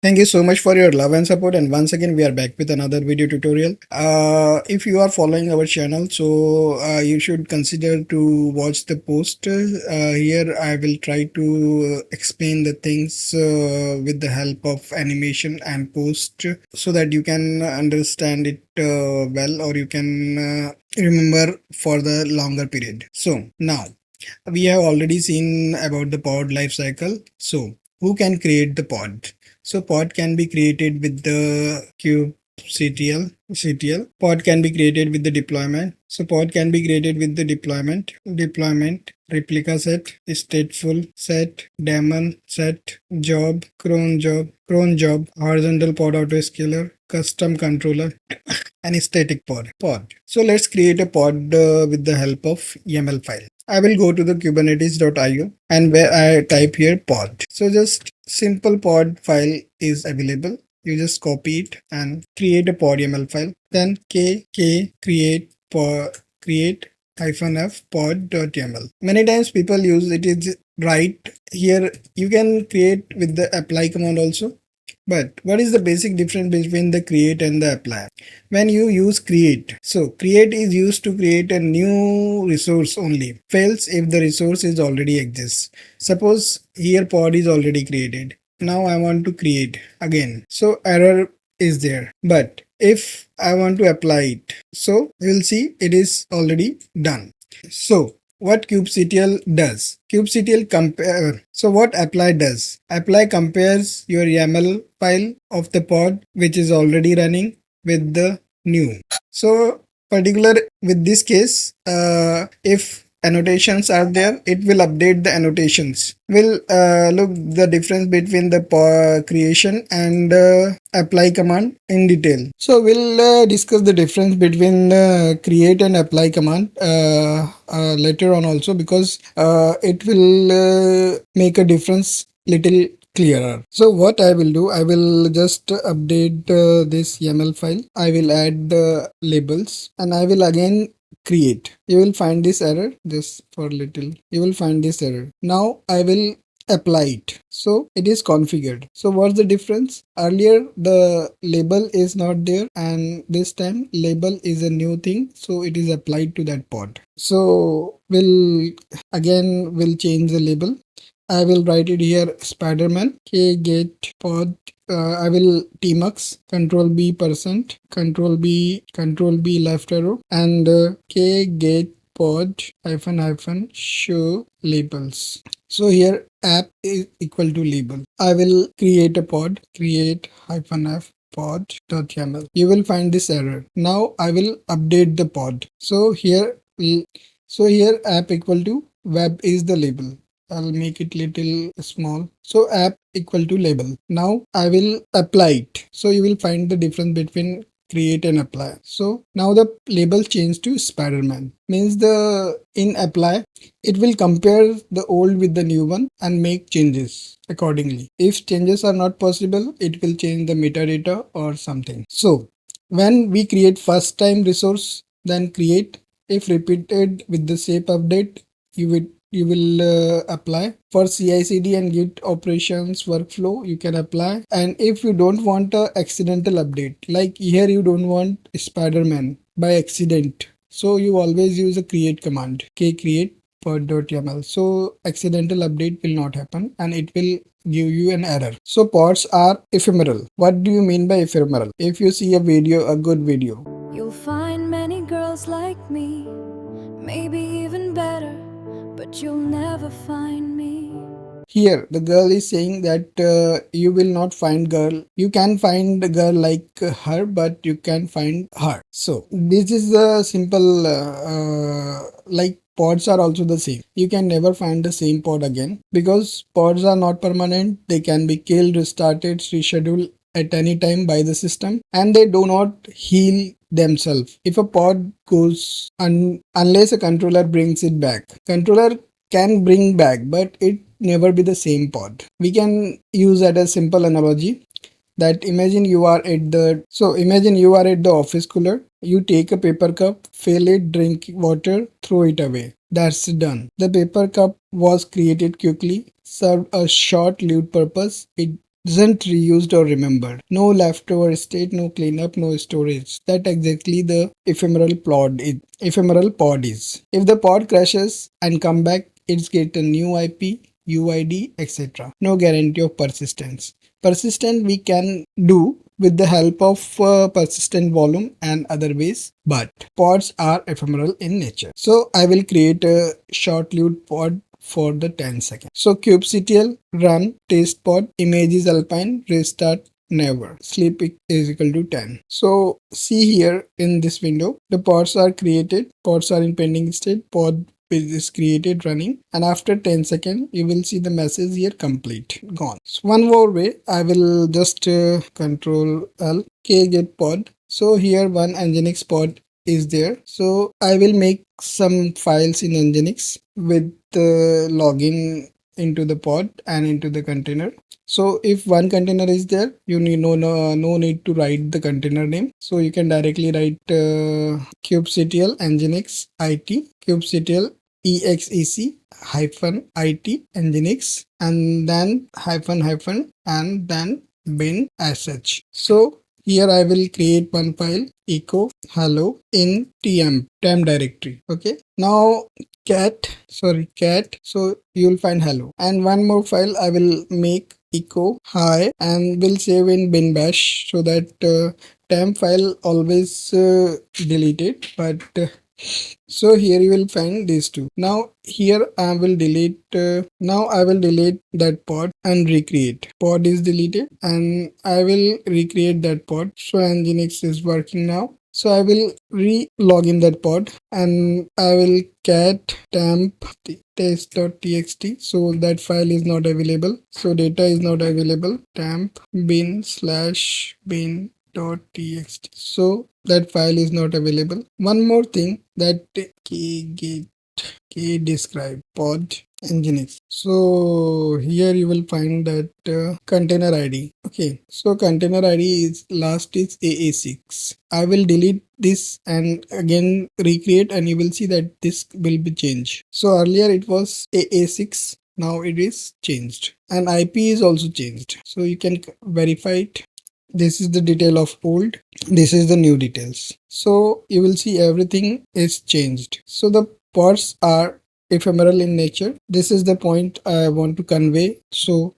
Thank you so much for your love and support. And once again, we are back with another video tutorial. If you are following our channel, so you should consider to watch the post. Here, I will try to explain the things with the help of animation and post so that you can understand it well, or you can remember for the longer period. So now we have already seen about the pod lifecycle. So who can create the pod? So pod can be created with the kubectl. Pod can be created with the deployment. So pod can be created with the deployment, replica set, stateful set, daemon set, cron job, horizontal pod autoscaler, custom controller, and static pod. So let's create a pod with the help of YAML file. I will go to the kubernetes.io and where I type here pod. So just simple pod file is available. You just copy it and create a pod YAML file. Then create -f pod.yaml. Many times people use it is right here. You can create with the apply command also. But what is the basic difference between the create and the apply? When you use create, so create is used to create a new resource only. Fails if the resource is already exists. Suppose here pod is already created. Now I want to create again. So error is there. But if I want to apply it, so you will see it is already done. So what kubectl does? Kubectl compare. So what apply does? Apply compares your YAML file of the pod which is already running with the new. So particular with this case, if annotations are there, it will update the annotations. We'll look the difference between the creation and apply command in detail. So we'll discuss the difference between create and apply command later on also, because it will make a difference little clearer. So what I will do, I will just update this YAML file. I will add the labels and I will again create. You will find this error, just for little, you will find this error. Now I will apply it. So it is configured. So what's the difference? Earlier the label is not there, and this time label is a new thing, so it is applied to that pod. So we'll change the label. I will write it here Spiderman get pod. I will tmux control B percent control B left arrow and get pod hyphen show labels. So here app is equal to label. I will create a pod, create -f pod.yaml. You will find this error. Now I will update the pod. So here app equal to web is the label. I'll make it little small. So app equal to label. Now I will apply it. So you will find the difference between create and apply. So now the label changed to Spiderman. Means the in apply, it will compare the old with the new one and make changes accordingly. If changes are not possible, it will change the metadata or something. So when we create first time resource, then create. If repeated with the same update, you will apply. For CI/CD and Git operations workflow, you can apply. And if you don't want a accidental update, like here you don't want Spiderman by accident, so you always use a create command, create pod.yaml. So accidental update will not happen and it will give you an error. So pods are ephemeral. What do you mean by ephemeral? If you see a good video, you'll find many girls like me, maybe even better, but you'll never find me. Here the girl is saying that you will not find girl. You can find a girl like her, but you can find her. So this is the simple like pods are also the same. You can never find the same pod again, because pods are not permanent. They can be killed, restarted, rescheduled at any time by the system, and they do not heal themselves. If a pod goes unless a controller brings it back. Controller can bring back, but it never be the same pod. We can use that as simple analogy, that imagine you are at the office cooler. You take a paper cup, fill it, drink water, throw it away. That's done. The paper cup was created quickly, served a short-lived purpose. It isn't reused or remembered. No leftover state, no cleanup, no storage. That exactly the ephemeral pod is. If the pod crashes and come back, it's get a new IP, UID, etc. No guarantee of persistence. Persistent we can do with the help of persistent volume and other ways, but pods are ephemeral in nature. So I will create a short-lived pod for the 10 seconds. So kubectl run test pod image is alpine restart never sleep is equal to 10. So see here in this window the pods are created, pods are in pending state, pod is created running, and after 10 seconds you will see the message here complete gone. So one more way I will just control L K get pod. So here one nginx pod is there, so I will make some files in nginx with logging into the pod and into the container. So if one container is there, you need no need to write the container name, so you can directly write kubectl nginx it kubectl exec hyphen it nginx and then hyphen and then bin sh. So here I will create one file echo hello in temp directory. Okay, now cat so you will find hello, and one more file I will make echo hi and will save in bin bash, so that temp file always deleted, but so here you will find these two. Now here I will delete that pod and recreate. Pod is deleted and I will recreate that pod. So nginx is working now. So I will re-log in that pod and I will cat temp test.txt. So that file is not available. So data is not available. Temp bin slash bin .txt. So that file is not available. One more thing, that k describe pod nginx. So here you will find that container id. Okay, so container id is last is aa6. I will delete this and again recreate, and you will see that this will be changed. So earlier it was aa6, now it is changed, and ip is also changed, so you can verify it. This is the detail of old, this is the new details. So you will see everything is changed. So the pods are ephemeral in nature. This is the point I want to convey. So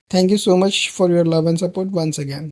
thank you so much for your love and support once again.